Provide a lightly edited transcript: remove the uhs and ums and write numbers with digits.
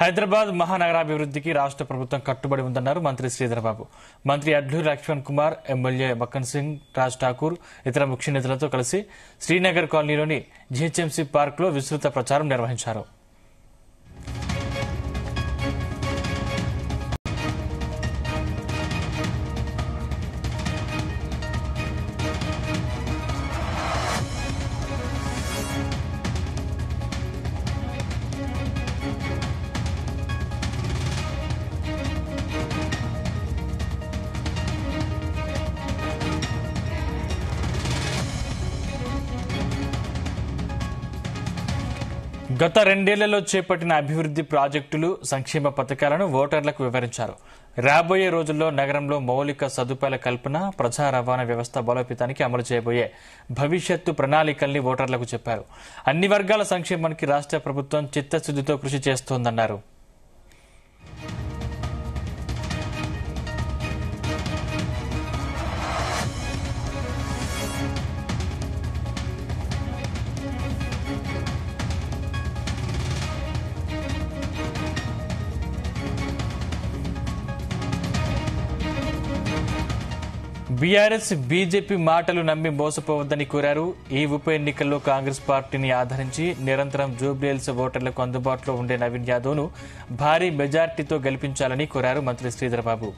హైదరాబాద్ మహానగరాభివృద్ధికి రాష్ట్ర ప్రభుత్వం కట్టుబడి ఉందన్నారు మంత్రి శ్రీధర్బాబు. మంత్రి అడ్లూరి లక్ష్మణ్ కుమార్, ఎమ్మెల్యే మక్కన్ సింగ్, రాజ్ ఠాకూర్ ఇతర ముఖ్య నేతలతో కలిసి శ్రీనగర్ కాలనీలోని జీహెచ్ఎంసీ పార్కులో విస్తృత ప్రచారం నిర్వహించారు. గత రెండేళ్లలో చేపట్టిన అభివృద్ది ప్రాజెక్టులు, సంక్షేమ పథకాలను ఓటర్లకు వివరించారు. రాబోయే రోజుల్లో నగరంలో మౌలిక సదుపాయాల కల్పన, ప్రజా రవాణా వ్యవస్థ బలోపేతానికి అమలు చేయబోయే భవిష్యత్తు ప్రణాళికల్ని ఓటర్లకు చెప్పారు. అన్ని వర్గాల సంక్షేమానికి రాష్ట్ర ప్రభుత్వం చిత్తశుద్దితో కృషి చేస్తోందన్నారు. బీఆర్ఎస్, బీజేపీ మాటలు నమ్మి మోసపోవద్దని కోరారు. ఈ ఉప ఎన్నికల్లో కాంగ్రెస్ పార్టీని ఆదరించి నిరంతరం జూబ్లీహిల్స్ ఓటర్లకు అందుబాటులో ఉండే నవీన్ యాదవ్ను భారీ మెజార్టీతో గెలిపించాలని కోరారు మంత్రి శ్రీధర్బాబు.